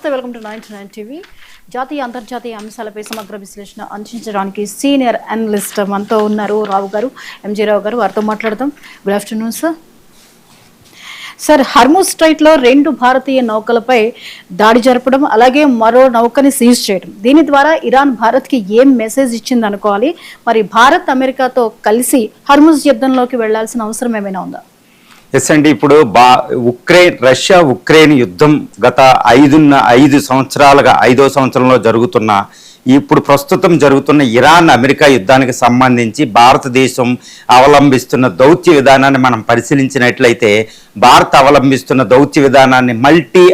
నమస్తే, welcome to 99 TV. జాతీయ అంతర్జాతీయ అంశాలపై సమగ్ర విశ్లేషణ అందించడానికి సీనియర్ అనలిస్ట్ మనతో ఉన్నారు రావు గారు, ఎంజీ రావు గారు. వారితో మాట్లాడదాం. Good afternoon sir. Sir, Hormuz స్ట్రైట్లో 2 భారతీయ నౌకలపై దాడి జరపడం, అలాగే మరో నౌకని సీజ్ చేయడం, దీని ద్వారా ఇరాన్ భారత్కి ఏం మెసేజ్ ఇచ్చింది అనుకోవాలి? మరి భారత్ అమెరికాతో కలిసి హర్మూజ్ యుద్ధంలోకి వెళ్లాల్సిన అవసరం ఏమైనా ఉందా? ఎస్ అండి, ఇప్పుడు రష్యా ఉక్రెయిన్ యుద్ధం గత 5 సంవత్సరాలుగా 5వ సంవత్సరంలో జరుగుతున్న ఇప్పుడు ప్రస్తుతం జరుగుతున్న ఇరాన్ అమెరికా యుద్ధానికి సంబంధించి భారతదేశం అవలంబిస్తున్న దౌత్య విధానాన్ని మనం పరిశీలించినట్లయితే, భారత్ అవలంబిస్తున్న దౌత్య విధానాన్ని మల్టీ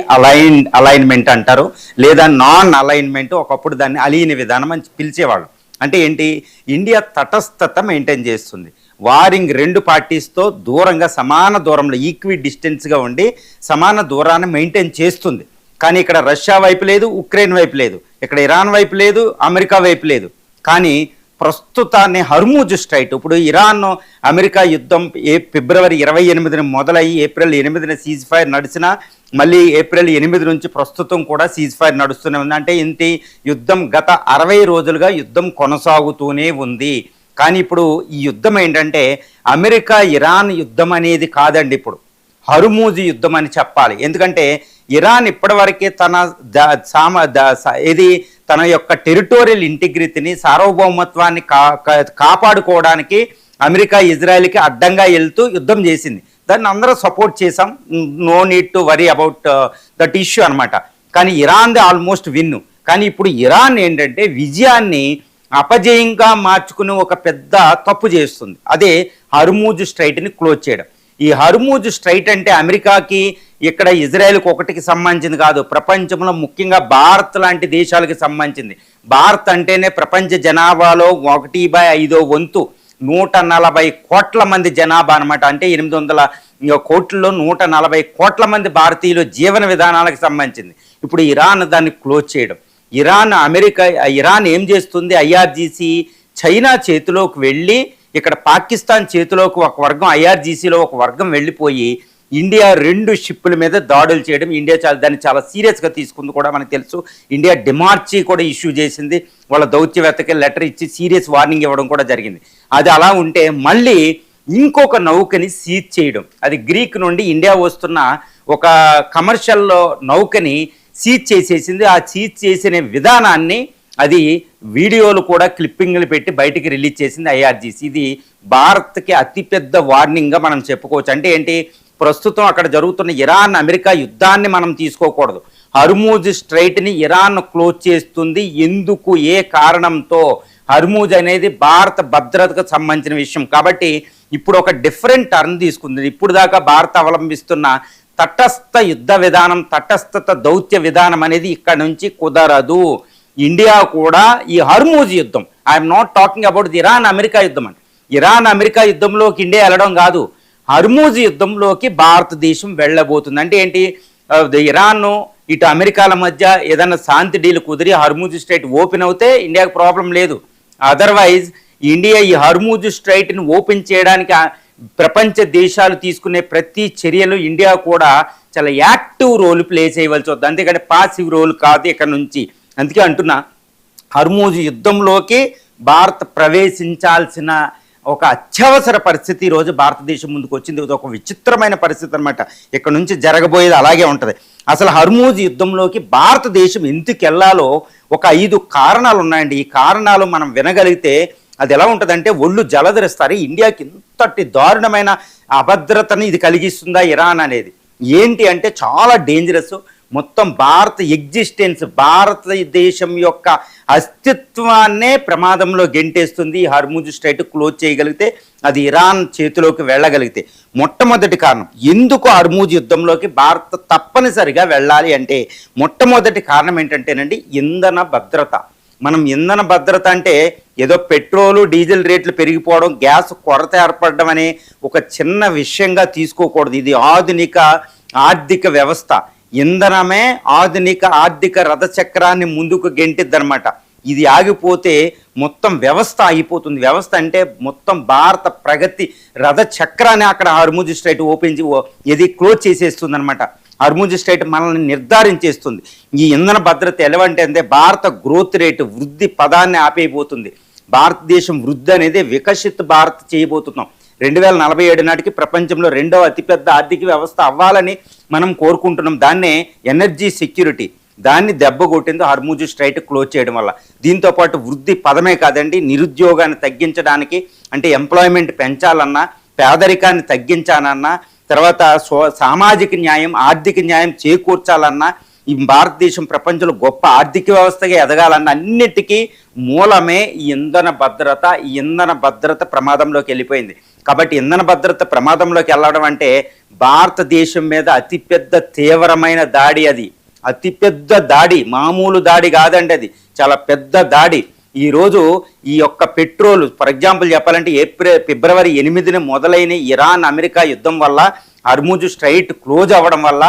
అలైన్మెంట్ అంటారు, లేదా నాన్ అలైన్మెంట్, ఒకప్పుడు దాన్ని అలీని విధానం అని పిలిచేవాళ్ళు. అంటే ఏంటి? ఇండియా తటస్థత మెయింటైన్ చేస్తుంది. వారింగ్ 2 పార్టీస్తో దూరంగా సమాన దూరంలో ఈక్వి డిస్టెన్స్గా ఉండి సమాన దూరాన్ని మెయింటైన్ చేస్తుంది. కానీ ఇక్కడ రష్యా వైపు లేదు, ఉక్రెయిన్ వైపు లేదు, ఇక్కడ ఇరాన్ వైపు లేదు, అమెరికా వైపు లేదు. కానీ ప్రస్తుతాన్ని హర్మూజ్ స్ట్రైట్, ఇప్పుడు ఇరాన్ అమెరికా యుద్ధం ఫిబ్రవరి 28న మొదలయ్యి ఏప్రిల్ 8న సీజ్ ఫైర్ నడిచిన, మళ్ళీ ఏప్రిల్ 8 నుంచి ప్రస్తుతం కూడా సీజ్ ఫైర్ నడుస్తూనే ఉంది. అంటే ఏంటి? యుద్ధం గత 60 రోజులుగా యుద్ధం కొనసాగుతూనే ఉంది. కానీ ఇప్పుడు ఈ యుద్ధం ఏంటంటే అమెరికా ఇరాన్ యుద్ధం అనేది కాదండి, ఇప్పుడు హర్మూజ్ యుద్ధం అని చెప్పాలి. ఎందుకంటే ఇరాన్ ఇప్పటివరకే తన యొక్క టెరిటోరియల్ ఇంటిగ్రిటీని, సార్వభౌమత్వాన్ని కాపాడుకోవడానికి అమెరికా ఇజ్రాయెల్కి అడ్డంగా వెళ్తూ యుద్ధం చేసింది. దాన్ని అందరూ సపోర్ట్ చేసాం, no need to worry about that issue అనమాట. కానీ ఇరాన్ది ఆల్మోస్ట్ విన్. కానీ ఇప్పుడు ఇరాన్ ఏంటంటే విజయాన్ని అపజయంగా మార్చుకుని ఒక పెద్ద తప్పు చేస్తుంది. అదే హర్మూజ్ స్ట్రైట్ని క్లోజ్ చేయడం. ఈ హర్మూజ్ స్ట్రైట్ అంటే అమెరికాకి, ఇక్కడ ఇజ్రాయెల్కి ఒకటికి సంబంధించింది కాదు, ప్రపంచంలో ముఖ్యంగా భారత్ లాంటి దేశాలకి సంబంధించింది. భారత్ అంటేనే ప్రపంచ జనాభాలో 1/5 వంతు, 140 కోట్ల మంది జనాభా అనమాట. అంటే 800 కోట్లలో 140 కోట్ల మంది భారతీయులు జీవన విధానాలకు సంబంధించింది. ఇప్పుడు ఇరాన్ దాన్ని క్లోజ్ చేయడం. ఇరాన్ ఏం చేస్తుంది? ఐఆర్జీసీ చైనా చేతిలోకి వెళ్ళి, ఇక్కడ పాకిస్తాన్ చేతిలోకి ఒక వర్గం, ఐఆర్జీసీలో ఒక వర్గం వెళ్ళిపోయి ఇండియా 2 షిప్పుల మీద దాడులు చేయడం. ఇండియా దాన్ని చాలా సీరియస్గా తీసుకుంది కూడా మనకు తెలుసు. ఇండియా డిమార్చి కూడా ఇష్యూ చేసింది, వాళ్ళ దౌత్యవేత్తకి లెటర్ ఇచ్చి సీరియస్ వార్నింగ్ ఇవ్వడం కూడా జరిగింది. అది అలా ఉంటే మళ్ళీ ఇంకొక నౌకని సీజ్ చేయడం, అది గ్రీక్ నుండి ఇండియా వస్తున్న ఒక కమర్షియల్ నౌకని సీజ్ చేసేసింది. ఆ సీజ్ చేసిన విధానాన్ని అది వీడియోలు కూడా క్లిప్పింగ్లు పెట్టి బయటికి రిలీజ్ చేసింది ఐఆర్జీసీ. ఇది భారత్కి అతిపెద్ద వార్నింగ్గా మనం చెప్పుకోవచ్చు. అంటే ఏంటి? ప్రస్తుతం అక్కడ జరుగుతున్న ఇరాన్ అమెరికా యుద్ధాన్ని మనం తీసుకోకూడదు. హర్మూజ్ స్ట్రైట్ని ఇరాన్ క్లోజ్ చేస్తుంది. ఎందుకు, ఏ కారణంతో? హర్మూజ్ అనేది భారత భద్రతకు సంబంధించిన విషయం కాబట్టి ఇప్పుడు ఒక డిఫరెంట్ టర్న్ తీసుకుంది. ఇప్పుడు దాకా భారత్ అవలంబిస్తున్న తటస్థ యుద్ధ విధానం, తటస్థత దౌత్య విధానం అనేది ఇక్కడ నుంచి కుదరదు. ఇండియా కూడా ఈ హర్మూజ్ యుద్ధం, I'm not talking about the Iran America యుద్ధం అని, ఇరాన్ అమెరికా యుద్ధంలోకి ఇండియా వెళ్ళడం కాదు, హర్మూజ్ యుద్ధంలోకి భారతదేశం వెళ్ళబోతుంది. అంటే ఏంటి? ఇరాన్ ఇటు అమెరికాల మధ్య ఏదైనా శాంతి డీల్ కుదిరి హర్మూజ్ స్ట్రైట్ ఓపెన్ అవుతే ఇండియాకు ప్రాబ్లం లేదు. అదర్వైజ్ ఇండియా ఈ హర్మూజ్ స్ట్రైట్ని ఓపెన్ చేయడానికి ప్రపంచ దేశాలు తీసుకునే ప్రతి చర్యలు ఇండియా కూడా చాలా యాక్టివ్ రోల్ ప్లే చేయవలసి వస్తుంది. అంతేకాని పాసివ్ రోల్ కాదు ఇక్కడ నుంచి. అందుకే అంటున్నా, హర్మూజ్ యుద్ధంలోకి భారత్ ప్రవేశించాల్సిన ఒక అత్యవసర పరిస్థితి ఈరోజు భారతదేశం ముందుకు వచ్చింది. ఇది ఒక విచిత్రమైన పరిస్థితి అనమాట. ఇక్కడ నుంచి జరగబోయేది అలాగే ఉంటుంది. అసలు హర్మూజ్ యుద్ధంలోకి భారతదేశం ఎందుకు వెళ్ళాలో ఒక 5 కారణాలు ఉన్నాయండి. ఈ కారణాలు మనం వినగలిగితే అది ఎలా ఉంటుందంటే ఒళ్ళు జలధరిస్తారు. ఇండియాకి ఇంతటి దారుణమైన అభద్రతని ఇది కలిగిస్తుందా ఇరాన్ అనేది? ఏంటి అంటే చాలా డేంజరస్. మొత్తం భారత ఎగ్జిస్టెన్స్, భారతదేశం యొక్క అస్తిత్వాన్నే ప్రమాదంలో గెంటేస్తుంది. హర్మూజ్ స్ట్రైట్ క్లోజ్ చేయగలిగితే, అది ఇరాన్ చేతిలోకి వెళ్ళగలిగితే. మొట్టమొదటి కారణం, ఎందుకు హర్మూజ్ యుద్ధంలోకి భారత్ తప్పనిసరిగా వెళ్ళాలి అంటే మొట్టమొదటి కారణం ఏంటంటేనండి, ఇంధన భద్రత. మనం ఇంధన భద్రత అంటే ఏదో పెట్రోలు డీజిల్ రేట్లు పెరిగిపోవడం, గ్యాస్ కొరత ఏర్పడడం అనే ఒక చిన్న విషయంగా తీసుకోకూడదు. ఇది ఆధునిక ఆర్థిక వ్యవస్థ. ఇంధనమే ఆధునిక ఆర్థిక రథచక్రాన్ని ముందుకు గెంటిద్దనమాట. ఇది ఆగిపోతే మొత్తం వ్యవస్థ ఆగిపోతుంది. వ్యవస్థ అంటే మొత్తం భారత ప్రగతి రథ చక్రాన్ని అక్కడ హర్మూజ్ స్ట్రైట్ ఓపెన్ ఇది క్లోజ్ చేసేస్తుంది అనమాట. హర్ముజ్ స్ట్రైట్ మనల్ని నిర్ధారించేస్తుంది. ఈ ఇంధన భద్రత ఎలాంటి భారత గ్రోత్ రేటు వృద్ధి పదాన్ని ఆపేయబోతుంది. భారతదేశం వృద్ధి అనేది వికసిత్ భారత్ చేయబోతున్నాం. 2047 నాటికి ప్రపంచంలో 2వ అతిపెద్ద ఆర్థిక వ్యవస్థ అవ్వాలని మనం కోరుకుంటున్నాం. దాన్నే ఎనర్జీ సెక్యూరిటీ, దాన్ని దెబ్బ కొట్టింది హర్ముజ్ స్ట్రైట్ క్లోజ్ చేయడం వల్ల. దీంతో పాటు వృద్ధి పదమే కాదండి, నిరుద్యోగాన్ని తగ్గించడానికి అంటే ఎంప్లాయ్మెంట్ పెంచాలన్నా, పేదరికాన్ని తగ్గించాలన్నా, తర్వాత సామాజిక న్యాయం, ఆర్థిక న్యాయం చేకూర్చాలన్నా, ఈ భారతదేశం ప్రపంచంలో గొప్ప ఆర్థిక వ్యవస్థగా ఎదగాలన్న అన్నిటికీ మూలమే ఈ ఇంధన భద్రత. ఈ ఇంధన భద్రత ప్రమాదంలోకి వెళ్ళిపోయింది. కాబట్టి ఇంధన భద్రత ప్రమాదంలోకి వెళ్ళడం అంటే భారతదేశం మీద అతిపెద్ద తీవ్రమైన దాడి. అది అతిపెద్ద దాడి, మామూలు దాడి కాదండి, అది చాలా పెద్ద దాడి. ఈరోజు ఈ యొక్క పెట్రోల్, ఫర్ ఎగ్జాంపుల్ చెప్పాలంటే ఫిబ్రవరి 8న మొదలైన ఇరాన్ అమెరికా యుద్ధం వల్ల హర్ముజ్ స్ట్రైట్ క్లోజ్ అవ్వడం వల్ల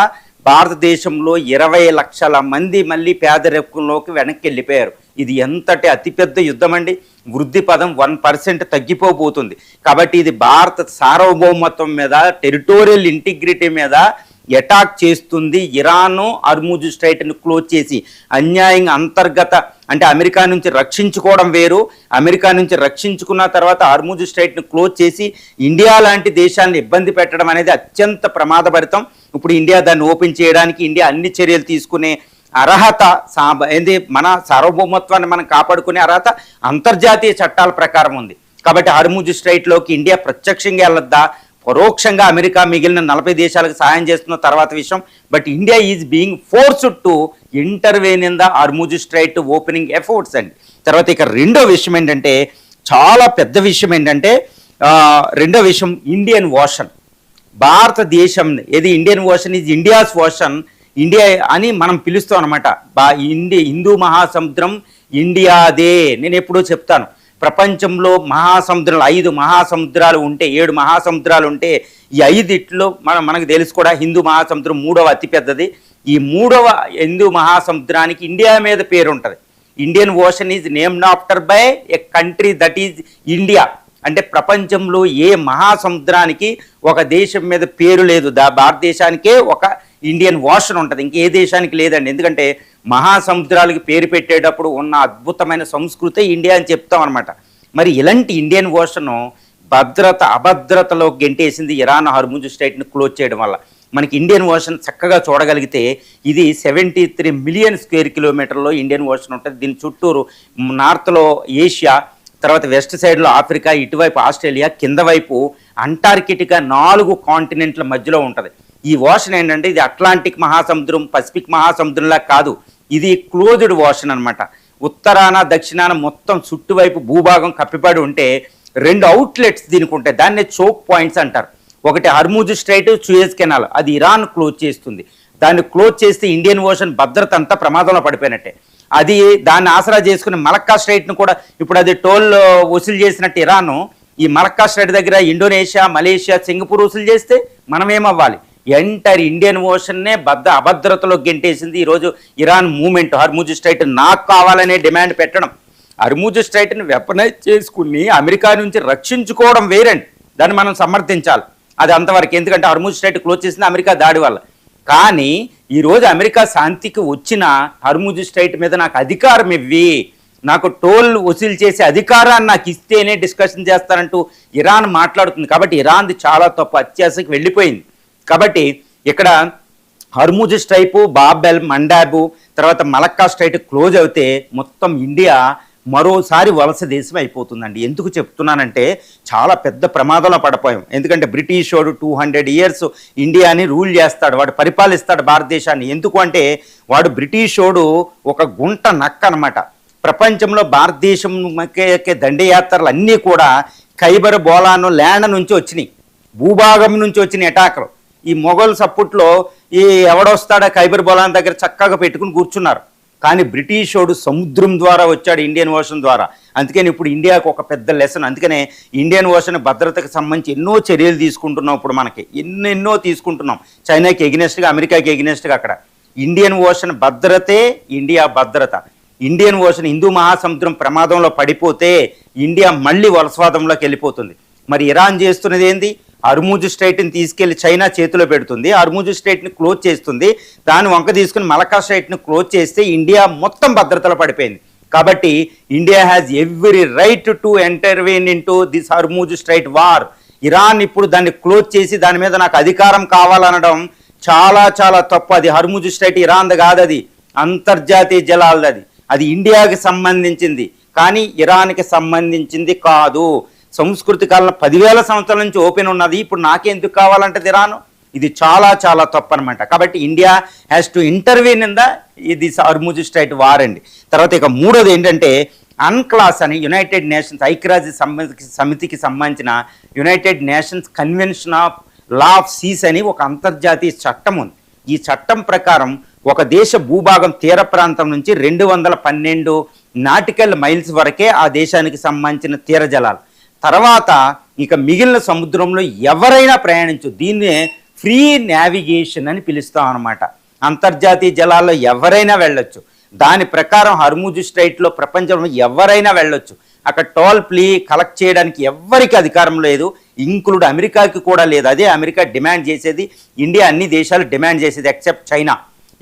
భారతదేశంలో 20 లక్షల మంది మళ్ళీ పేదరికంలోకి వెనక్కి వెళ్ళిపోయారు. ఇది ఎంతటి అతిపెద్ద యుద్ధం అండి. వృద్ధి పదం 1% తగ్గిపోబోతుంది. కాబట్టి ఇది భారత సార్వభౌమత్వం మీద, టెరిటోరియల్ ఇంటిగ్రిటీ మీద అటాక్ చేస్తుంది. ఇరాను హర్ముజ్ స్ట్రైట్ని క్లోజ్ చేసి అన్యాయంగా అంతర్గత అంటే అమెరికా నుంచి రక్షించుకోవడం వేరు, అమెరికా నుంచి రక్షించుకున్న తర్వాత హర్ముజ్ స్ట్రైట్ని క్లోజ్ చేసి ఇండియా లాంటి దేశాలను ఇబ్బంది పెట్టడం అనేది అత్యంత ప్రమాదభరితం. ఇప్పుడు ఇండియా దాన్ని ఓపెన్ చేయడానికి ఇండియా అన్ని చర్యలు తీసుకునే అర్హత, మన సార్వభౌమత్వాన్ని మనం కాపాడుకునే అర్హత అంతర్జాతీయ చట్టాల ప్రకారం ఉంది. కాబట్టి హర్ముజ్ స్ట్రైట్లోకి ఇండియా ప్రత్యక్షంగా వెళ్ళొద్దా, పరోక్షంగా అమెరికా మిగిలిన 40 దేశాలకు సహాయం చేస్తున్న తర్వాత విషయం. But India is being forced to intervene in the Hormuz strait opening efforts అండి. తర్వాత ఇక రెండో విషయం ఏంటంటే, చాలా పెద్ద విషయం ఏంటంటే, రెండో విషయం ఇండియన్ ఓషన్. భారతదేశం ఏది Indian ocean is India's ocean, India అని మనం పిలుస్తాం అనమాట. హిందూ మహాసముద్రం ఇండియాదే. నేను ఎప్పుడూ చెప్తాను, ప్రపంచంలో మహాసముద్రాలు 5 మహాసముద్రాలు ఉంటే, 7 మహాసముద్రాలు ఉంటే, ఈ 5 మనకు తెలుసు కూడా హిందూ మహాసముద్రం 3వ అతిపెద్దది. ఈ 3వ హిందూ మహాసముద్రానికి ఇండియా మీద పేరు ఉంటుంది. Indian ocean is named after by a country that is India. అంటే ప్రపంచంలో ఏ మహాసముద్రానికి ఒక దేశం మీద పేరు లేదు, భారతదేశానికే ఒక ఇండియన్ ఓషన్ ఉంటుంది, ఇంకే దేశానికి లేదండి. ఎందుకంటే మహాసముద్రాలకి పేరు పెట్టేటప్పుడు ఉన్న అద్భుతమైన సంస్కృతి ఇండియా అని చెప్తాం అనమాట. మరి ఇలాంటి ఇండియన్ ఓషను అభద్రతలో గెంటేసింది ఇరాన్ హర్ముజ్ స్ట్రైట్ని క్లోజ్ చేయడం వల్ల. మనకి ఇండియన్ ఓషన్ చక్కగా చూడగలిగితే ఇది 73 మిలియన్ స్క్వేర్ కిలోమీటర్లో ఇండియన్ ఓషన్ ఉంటుంది. దీని చుట్టూరు నార్త్లో ఏషియా, తర్వాత వెస్ట్ సైడ్లో ఆఫ్రికా, ఇటువైపు ఆస్ట్రేలియా, కింద వైపు అంటార్కిటికా 4 కాంటినెంట్ల మధ్యలో ఉంటుంది. ఈ ఓషన్ ఏంటంటే ఇది అట్లాంటిక్ మహాసముద్రం, పసిఫిక్ మహాసముద్రంలా కాదు, ఇది క్లోజ్డ్ ఓషన్ అనమాట. ఉత్తరాన దక్షిణాన మొత్తం చుట్టువైపు భూభాగం కప్పిపడి ఉంటే 2 అవుట్లెట్స్ దీనికి ఉంటాయి. దాన్నే చోక్ పాయింట్స్ అంటారు. ఒకటి హర్ముజ్ స్ట్రైట్, సూయజ్ కెనాల్, అది ఇరాన్ క్లోజ్ చేస్తుంది. దాన్ని క్లోజ్ చేస్తే ఇండియన్ ఓషన్ భద్రత అంతా ప్రమాదంలో పడిపోయినట్టే. అది దాన్ని ఆసరా చేసుకుని మలక్కా స్ట్రైట్ను కూడా ఇప్పుడు అది టోల్ వసూలు చేసినట్టు ఇరాను ఈ మలక్కా స్ట్రైట్ దగ్గర ఇండోనేషియా, మలేషియా, సింగపూర్ వసూలు చేస్తే మనం ఏమవ్వాలి? ఎంటైర్ ఇండియన్ ఓషన్నే అభద్రతలో గెంటేసింది ఈరోజు ఇరాన్ మూమెంట్. హర్ముజ్ స్ట్రైట్ నాకు కావాలనే డిమాండ్ పెట్టడం, హర్ముజ్ స్ట్రైట్ని వెపనైజ్ చేసుకుని అమెరికా నుంచి రక్షించుకోవడం వేరండి, దాన్ని మనం సమర్థించాలి. అది అంతవరకు. ఎందుకంటే హర్ముజ్ స్ట్రైట్ క్లోజ్ చేసింది అమెరికా దాడి వల్ల. కానీ ఈరోజు అమెరికా శాంతికి వచ్చిన హర్ముజ్ స్ట్రైట్ మీద నాకు అధికారం ఇవ్వి, నాకు టోల్ వసూలు చేసే అధికారాన్ని నాకు ఇస్తేనే డిస్కషన్ చేస్తానంటూ ఇరాన్ మాట్లాడుతుంది. కాబట్టి ఇరాన్ది చాలా తప్పు, అత్యాశకి వెళ్ళిపోయింది. కాబట్టి ఇక్కడ హర్ముజ్ స్ట్రైపు, బాబెల్ మండాబు, తర్వాత మలక్కా స్ట్రైట్ క్లోజ్ అవుతే మొత్తం ఇండియా మరోసారి వలస దేశం అయిపోతుందండి. ఎందుకు చెప్తున్నానంటే చాలా పెద్ద ప్రమాదంలో పడిపోయాం. ఎందుకంటే బ్రిటిష్ వాడు 200 ఇయర్స్ ఇండియాని రూల్ చేస్తాడు, వాడు పరిపాలిస్తాడు భారతదేశాన్ని. ఎందుకు అంటే వాడు బ్రిటిష్ వాడు ఒక గుంట నక్క అనమాట. ప్రపంచంలో భారతదేశం దండయాత్రలు అన్నీ కూడా ఖైబర్ బోలాను ల్యాండ్ నుంచి వచ్చినాయి, భూభాగం నుంచి వచ్చిన అటాక్లు. ఈ మొఘల్ సప్పుట్లో ఈ ఎవడొస్తాడా ఖైబర్ బోలాన్ దగ్గర చక్కగా పెట్టుకుని కూర్చున్నారు. కానీ బ్రిటిష్ వాడు సముద్రం ద్వారా వచ్చాడు, ఇండియన్ ఓషన్ ద్వారా. అందుకని ఇప్పుడు ఇండియాకు ఒక పెద్ద లెసన్. అందుకనే ఇండియన్ ఓషన్ భద్రతకు సంబంధించి ఎన్నో చర్యలు తీసుకుంటున్నాం. ఇప్పుడు మనకి ఎన్నెన్నో తీసుకుంటున్నాం, చైనాకి ఎగ్నెస్ట్గా, అమెరికాకి ఎగ్నెస్ట్గా. అక్కడ ఇండియన్ ఓషన్ భద్రతే ఇండియా భద్రత. ఇండియన్ ఓషన్ హిందూ మహాసముద్రం ప్రమాదంలో పడిపోతే ఇండియా మళ్ళీ వలసవాదంలోకి వెళ్ళిపోతుంది. మరి ఇరాన్ చేస్తున్నది ఏంది? హర్ముజ్ స్ట్రైట్ని తీసుకెళ్లి చైనా చేతిలో పెడుతుంది, హర్ముజ్ స్ట్రైట్ని క్లోజ్ చేస్తుంది, దాని వంక తీసుకుని మలక్కా స్ట్రైట్ని క్లోజ్ చేస్తే ఇండియా మొత్తం భద్రతలో పడిపోయింది. కాబట్టి India has every right to intervene in to this Hormuz strait war. Iran ఇప్పుడు దాన్ని క్లోజ్ చేసి దాని మీద నాకు అధికారం కావాలనడం చాలా చాలా తప్పు. అది హర్ముజ్ స్ట్రైట్ ఇరాన్ది కాదు, అది అంతర్జాతీయ జలాలది, అది ఇండియాకి సంబంధించింది కానీ ఇరాన్కి సంబంధించింది కాదు. సంస్కృతి కాలంలో 10,000 సంవత్సరాల నుంచి ఓపెన్ ఉన్నది, ఇప్పుడు నాకే ఎందుకు కావాలంటే ఇరాన్, ఇది చాలా చాలా తప్పు అనమాట. కాబట్టి India has to intervene in ఇది హర్ముజ్ స్ట్రైట్ వార్ అండి. తర్వాత ఇక మూడోది ఏంటంటే అన్క్లాస్ అని యునైటెడ్ నేషన్స్ ఐక్యరాజ్య సమితికి సంబంధించిన United Nations Convention of Law of Seas అని ఒక అంతర్జాతీయ చట్టం ఉంది. ఈ చట్టం ప్రకారం ఒక దేశ భూభాగం తీర ప్రాంతం నుంచి 212 నాటికల్ మైల్స్ వరకే ఆ దేశానికి సంబంధించిన తీర జలాలు. తర్వాత ఇక మిగిలిన సముద్రంలో ఎవరైనా ప్రయాణించు, దీన్నే ఫ్రీ నావిగేషన్ అని పిలుస్తాం అన్నమాట. అంతర్జాతీయ జలాల్లో ఎవరైనా వెళ్ళొచ్చు. దాని ప్రకారం హర్ముజ్ స్ట్రైట్లో ప్రపంచంలో ఎవరైనా వెళ్ళొచ్చు. అక్కడ టోల్ ప్లీ కలెక్ట్ చేయడానికి ఎవ్వరికి అధికారం లేదు, ఇంక్లూడ్ అమెరికాకి కూడా లేదు. అదే అమెరికా డిమాండ్ చేసేది, ఇండియా అన్ని దేశాలు డిమాండ్ చేసేది ఎక్సెప్ట్ చైనా.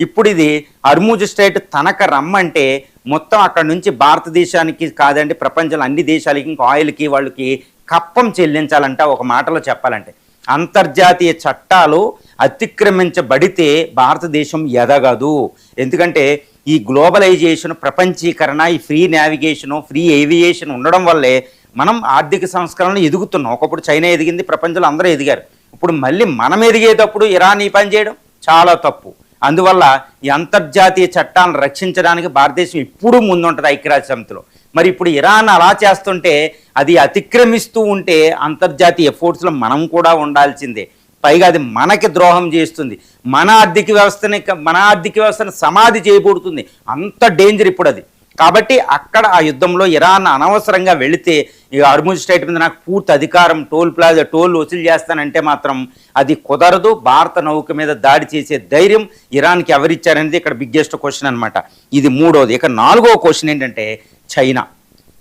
ఇప్పుడు ఇది హర్ముజ్ స్ట్రైట్ తనక రమ్మంటే మొత్తం అక్కడ నుంచి భారతదేశానికి కాదండి ప్రపంచంలో అన్ని దేశాలకి ఇంకా ఆయిల్కి వాళ్ళకి కప్పం చెల్లించాలంట. ఒక మాటలో చెప్పాలంటే అంతర్జాతీయ చట్టాలు అతిక్రమించబడితే భారతదేశం ఎదగదు. ఎందుకంటే ఈ గ్లోబలైజేషన్, ప్రపంచీకరణ, ఈ ఫ్రీ నావిగేషను, ఫ్రీ ఏవియేషన్ ఉండడం వల్లే మనం ఆర్థిక సంస్కరణలు ఎదుగుతున్నాం. ఒకప్పుడు చైనా ఎదిగింది, ప్రపంచంలో అందరూ ఎదిగారు. ఇప్పుడు మళ్ళీ మనం ఎదిగేటప్పుడు ఇరాన్ ఈ పని చేయడం చాలా తప్పు. అందువల్ల ఈ అంతర్జాతీయ చట్టాలను రక్షించడానికి భారతదేశం ఇప్పుడు ముందుంటుంది ఐక్యరాజ్య సమితిలో. మరి ఇప్పుడు ఇరాన్ అలా చేస్తుంటే, అది అతిక్రమిస్తూ ఉంటే అంతర్జాతీయ ఎఫోర్ట్స్లో మనం కూడా ఉండాల్సిందే. పైగా అది మనకి ద్రోహం చేస్తుంది, మన ఆర్థిక వ్యవస్థను సమాధి చేయబడుతుంది. అంత డేంజర్ ఇప్పుడు అది. కాబట్టి అక్కడ ఆ యుద్ధంలో ఇరాన్ అనవసరంగా వెళితే ఈ హర్ముజ్ స్ట్రైట్ మీద నాకు పూర్తి అధికారం, టోల్ వసూలు చేస్తానంటే మాత్రం అది కుదరదు. భారత నౌక మీద దాడి చేసే ధైర్యం ఇరాన్కి ఎవరిచ్చారనేది ఇక్కడ బిగ్గెస్ట్ క్వశ్చన్ అనమాట. ఇది మూడోది. ఇక నాలుగో క్వశ్చన్ ఏంటంటే చైనా.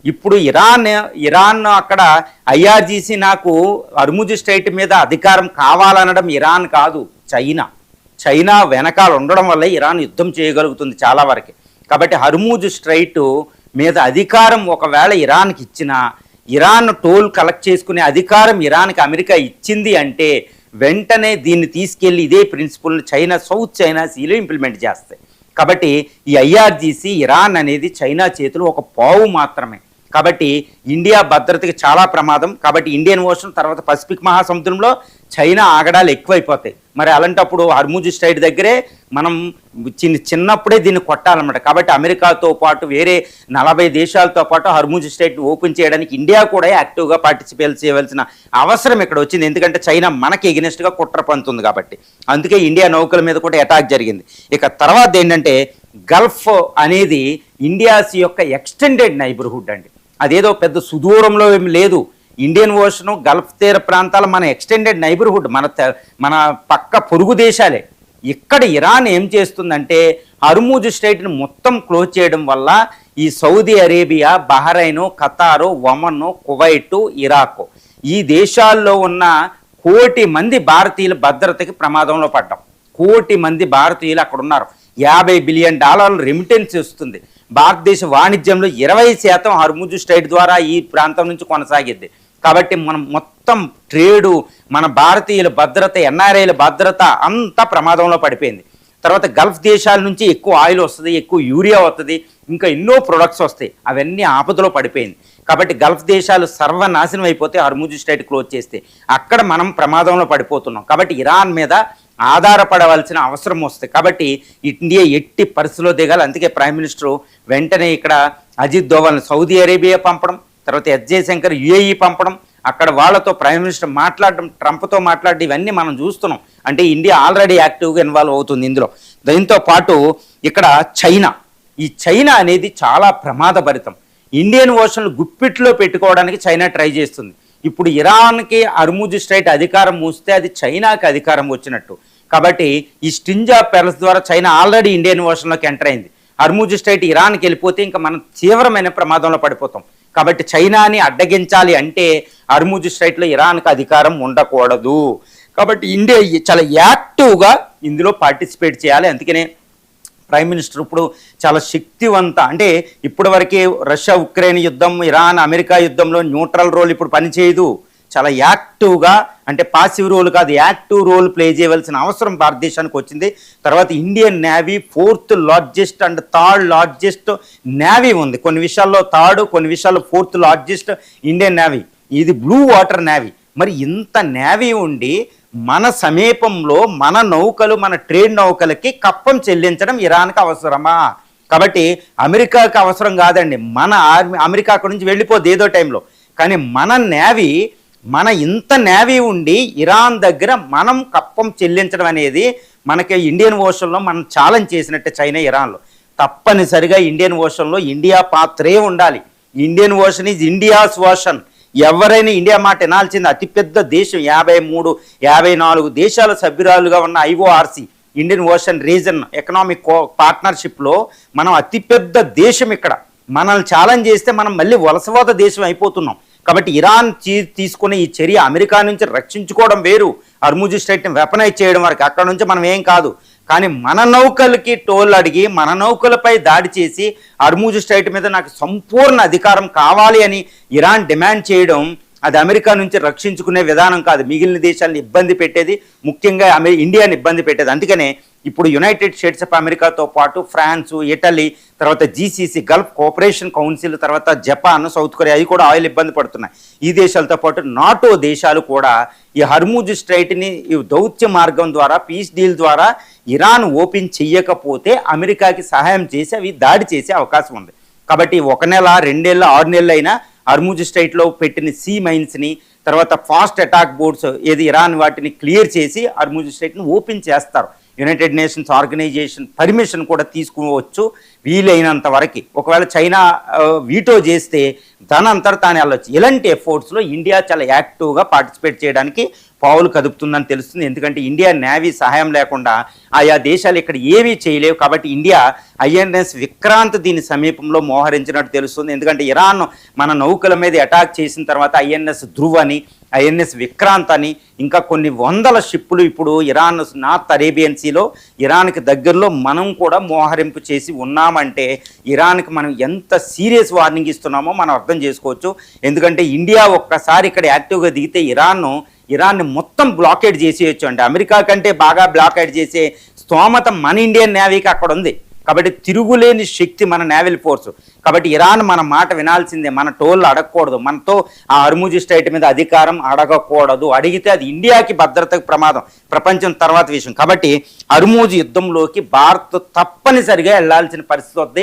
ఇప్పుడు ఇరాన్ అక్కడ ఐఆర్జీసీ నాకు హర్ముజ్ స్ట్రైట్ మీద అధికారం కావాలనడం ఇరాన్ కాదు, చైనా వెనకాల ఉండడం వల్ల ఇరాన్ యుద్ధం చేయగలుగుతుంది చాలా వరకు. కాబట్టి హర్ముజ్ స్ట్రైట్ మీద అధికారం ఒకవేళ ఇరాన్కి ఇచ్చినా, ఇరాన్ టోల్ కలెక్ట్ చేసుకునే అధికారం ఇరాన్కి అమెరికా ఇచ్చింది అంటే వెంటనే దీన్ని తీసుకెళ్లి ఇదే ప్రిన్సిపల్ని సౌత్ చైనా సీలో ఇంప్లిమెంట్ చేస్తాయి. కాబట్టి ఈ ఐఆర్జీసీ ఇరాన్ అనేది చైనా చేతిలో ఒక పావు మాత్రమే. కాబట్టి ఇండియా భద్రతకి చాలా ప్రమాదం. కాబట్టి ఇండియన్ ఓషన్ తర్వాత పసిఫిక్ మహాసముద్రంలో చైనా ఆగడాలు ఎక్కువైపోతాయి. మరి అలాంటప్పుడు హర్ముజ్ స్ట్రైట్ దగ్గరే మనం చిన్నప్పుడే దీన్ని కొట్టాలన్నమాట. కాబట్టి అమెరికాతో పాటు వేరే 40 దేశాలతో పాటు హర్ముజ్ స్ట్రైట్ ఓపెన్ చేయడానికి ఇండియా కూడా యాక్టివ్గా పార్టిసిపేట్ చేయవలసిన అవసరం ఇక్కడ వచ్చింది. ఎందుకంటే చైనా మనకి ఎగెనిస్ట్గా కుట్ర పంతుంది కాబట్టి. అందుకే ఇండియా నౌకల మీద కూడా అటాక్ జరిగింది. ఇక తర్వాత ఏంటంటే గల్ఫ్ అనేది ఇండియాస్ యొక్క ఎక్స్టెండెడ్ నైబర్హుడ్ అండి. అదేదో పెద్ద సుదూరంలో ఏమి లేదు. ఇండియన్ ఓషను, గల్ఫ్ తీర ప్రాంతాలు మన ఎక్స్టెండెడ్ నైబర్హుడ్, మన పక్క పొరుగు దేశాలే. ఇక్కడ ఇరాన్ ఏం చేస్తుందంటే హర్ముజ్ స్ట్రైట్ని మొత్తం క్లోజ్ చేయడం వల్ల ఈ Saudi Arabia, Bahrain, ఖతారు, Oman, Kuwait, Iraq ఈ దేశాల్లో ఉన్న 1 కోటి మంది భారతీయుల భద్రతకి ప్రమాదంలో పడ్డాం. 1 కోటి మంది భారతీయులు అక్కడ ఉన్నారు. $50 బిలియన్ రెమిటెన్స్ వస్తుంది. భారతదేశ వాణిజ్యంలో 20% హర్ముజ్ స్ట్రైట్ ద్వారా ఈ ప్రాంతం నుంచి కొనసాగిద్ది. కాబట్టి మనం మొత్తం ట్రేడు, మన భారతీయుల భద్రత, ఎన్ఆర్ఐల భద్రత అంతా ప్రమాదంలో పడిపోయింది. తర్వాత గల్ఫ్ దేశాల నుంచి ఎక్కువ ఆయిల్ వస్తుంది, ఎక్కువ యూరియా వస్తుంది, ఇంకా ఎన్నో ప్రొడక్ట్స్ వస్తాయి, అవన్నీ ఆపదలో పడిపోయింది. కాబట్టి గల్ఫ్ దేశాలు సర్వనాశనం అయిపోతే హర్ముజ్ స్ట్రైట్ క్లోజ్ చేస్తే అక్కడ మనం ప్రమాదంలో పడిపోతున్నాం. కాబట్టి ఇరాన్ మీద ఆధారపడవలసిన అవసరం వస్తుంది. కాబట్టి ఇండియా ఎట్టి పరిస్థితిలో దిగాలి. అందుకే ప్రైమ్ మినిస్టర్ వెంటనే ఇక్కడ అజిత్ దోవల్ని సౌదీ అరేబియా పంపడం, తర్వాత ఎస్ జయశంకర్ యుఏఈ పంపడం, అక్కడ వాళ్ళతో ప్రైమ్ మినిస్టర్ మాట్లాడడం, ట్రంప్తో మాట్లాడడం, ఇవన్నీ మనం చూస్తున్నాం. అంటే ఇండియా ఆల్రెడీ యాక్టివ్గా ఇన్వాల్వ్ అవుతుంది ఇందులో. దీంతో పాటు ఇక్కడ ఈ చైనా అనేది చాలా ప్రమాదభరితం. ఇండియన్ ఓషన్ గుప్పిట్లో పెట్టుకోవడానికి చైనా ట్రై చేస్తుంది. ఇప్పుడు ఇరాన్కి హర్ముజ్ స్ట్రైట్ అధికారం మూస్తే అది చైనాకి అధికారం వచ్చినట్టు. కాబట్టి ఈ స్ట్రింజ్ ఆఫ్ పెరల్స్ ద్వారా చైనా ఆల్రెడీ ఇండియన్ ఓషన్లోకి ఎంటర్ అయింది. హర్ముజ్ స్ట్రైట్ ఇరాన్కి వెళ్ళిపోతే ఇంకా మనం తీవ్రమైన ప్రమాదంలో పడిపోతాం. కాబట్టి చైనాని అడ్డగించాలి అంటే హర్ముజ్ స్ట్రైట్లో ఇరాన్కి అధికారం ఉండకూడదు. కాబట్టి ఇండియా చాలా యాక్టివ్గా ఇందులో పార్టిసిపేట్ చేయాలి. అందుకనే ప్రైమ్ మినిస్టర్ ఇప్పుడు చాలా శక్తివంత, అంటే ఇప్పటివరకే రష్యా ఉక్రెయిన్ యుద్ధం, ఇరాన్ అమెరికా యుద్ధంలో న్యూట్రల్ రోల్ ఇప్పుడు పనిచేయదు. చాలా యాక్టివ్గా, అంటే పాసివ్ రోల్ కాదు, యాక్టివ్ రోల్ ప్లే చేయవలసిన అవసరం భారతదేశానికి వచ్చింది. తర్వాత Indian navy 4th largest and 3rd largest navy ఉంది. కొన్ని విషయాల్లో 3rd, కొన్ని విషయాల్లో 4th లార్జెస్ట్ ఇండియన్ నేవీ. ఇది బ్లూ వాటర్ నేవీ. మరి ఇంత నేవీ ఉండి మన సమీపంలో మన నౌకలు, మన ట్రేడ్ నౌకలకి కప్పం చెల్లించడం ఇరాన్కి అవసరమా? కాబట్టి అమెరికాకి అవసరం కాదండి, మన ఆర్మీ అమెరికా అక్కడి నుంచి వెళ్ళిపోద్ది ఏదో టైంలో. కానీ మన నేవీ, మన ఇంత నేవీ ఉండి ఇరాన్ దగ్గర మనం కప్పం చెల్లించడం అనేది మనకి ఇండియన్ ఓషన్లో మనం ఛాలెంజ్ చేసినట్టే చైనా ఇరాన్లో. తప్పనిసరిగా ఇండియన్ ఓషన్లో ఇండియా పాత్రే ఉండాలి. Indian ocean is India's ocean. ఎవరైనా ఇండియా మాట వినాల్సింది. అతిపెద్ద దేశం, 54 దేశాల సభ్యురాలుగా ఉన్న ఐఓఆర్సి, ఇండియన్ ఓషన్ రీజన్ ఎకనామిక్ పార్ట్నర్షిప్లో మనం అతిపెద్ద దేశం. ఇక్కడ మనల్ని ఛాలెంజ్ చేస్తే మనం మళ్ళీ వలసవాద దేశం అయిపోతున్నాం. కాబట్టి ఇరాన్ తీసుకునే ఈ చర్య అమెరికా నుంచి రక్షించుకోవడం వేరు, హర్ముజ్ స్ట్రైట్ని వెపనైజ్ చేయడం వరకు, అక్కడ నుంచి మనం ఏం కాదు. కానీ మన నౌకలకి టోల్ అడిగి మన నౌకలపై దాడి చేసి హర్ముజ్ స్ట్రైట్ మీద నాకు సంపూర్ణ అధికారం కావాలి అని ఇరాన్ డిమాండ్ చేయడం, అది అమెరికా నుంచి రక్షించుకునే విధానం కాదు, మిగిలిన దేశాలను ఇబ్బంది పెట్టేది, ముఖ్యంగా ఇండియాని ఇబ్బంది పెట్టేది. అందుకనే ఇప్పుడు యునైటెడ్ స్టేట్స్ ఆఫ్ అమెరికాతో పాటు ఫ్రాన్స్, ఇటలీ, తర్వాత జీసీసీ గల్ఫ్ కోఆపరేషన్ కౌన్సిల్, తర్వాత జపాన్, సౌత్ కొరియా, అవి కూడా ఆయిల్ ఇబ్బంది పడుతున్నాయి. ఈ దేశాలతో పాటు నాటో దేశాలు కూడా ఈ హర్ముజ్ స్ట్రైట్ని ఈ దౌత్య మార్గం ద్వారా, పీస్ డీల్ ద్వారా ఇరాన్ ఓపెన్ చెయ్యకపోతే అమెరికాకి సహాయం చేసి అవి దాడి చేసే అవకాశం ఉంది. కాబట్టి 1 నెల, 2 నెలలు, 6 నెలలు అయినా హర్ముజ్ స్ట్రైట్లో పెట్టిన సీ మైన్స్ని, తర్వాత ఫాస్ట్ అటాక్ బోట్స్ ఏది ఇరాన్ వాటిని క్లియర్ చేసి హర్ముజ్ స్ట్రైట్ని ఓపెన్ చేస్తారు. యునైటెడ్ నేషన్స్ ఆర్గనైజేషన్ పర్మిషన్ కూడా తీసుకోవచ్చు వీలైనంత వరకు. ఒకవేళ చైనా వీటో చేస్తే దానంతట తానే వెళ్ళొచ్చు. ఇలాంటి ఎఫర్ట్స్లో ఇండియా చాలా యాక్టివ్గా పార్టిసిపేట్ చేయడానికి పావులు కదుపుతుందని తెలుస్తుంది. ఎందుకంటే ఇండియా నేవీ సహాయం లేకుండా ఆయా దేశాలు ఇక్కడ ఏమీ చేయలేవు. కాబట్టి ఇండియా ఐఎన్ఎస్ విక్రాంత్ దీని సమీపంలో మోహరించినట్టు తెలుస్తుంది. ఎందుకంటే ఇరాన్ మన నౌకల మీద అటాక్ చేసిన తర్వాత ఐఎన్ఎస్ ధ్రువ్ అని, ఐఎన్ఎస్ విక్రాంత్ అని, ఇంకా కొన్ని వందల షిప్పులు ఇప్పుడు ఇరాన్ నార్త్ అరేబియన్ సీలో ఇరాన్కి దగ్గరలో మనం కూడా మోహరింపు చేసి ఉన్నామంటే ఇరాన్కి మనం ఎంత సీరియస్ వార్నింగ్ ఇస్తున్నామో మనం అర్థం చేసుకోవచ్చు. ఎందుకంటే ఇండియా ఒక్కసారి ఇక్కడ యాక్టివ్గా దిగితే ఇరాన్ని మొత్తం బ్లాకేడ్ చేసేయచ్చు. అంటే అమెరికా కంటే బాగా బ్లాకేడ్ చేసే స్తోమత మన ఇండియన్ నేవీకి అక్కడ ఉంది. కాబట్టి తిరుగులేని శక్తి మన నేవల్ ఫోర్స్. కాబట్టి ఇరాన్ మన మాట వినాల్సిందే, మన టోల్ అడగకూడదు, మనతో ఆ హర్ముజ్ స్ట్రైట్ మీద అధికారం అడగకూడదు. అడిగితే అది ఇండియాకి భద్రతకు ప్రమాదం, ప్రపంచం తర్వాత విషయం. కాబట్టి హర్ముజ్ యుద్ధంలోకి భారత్ తప్పనిసరిగా వెళ్లాల్సిన పరిస్థితి వద్ద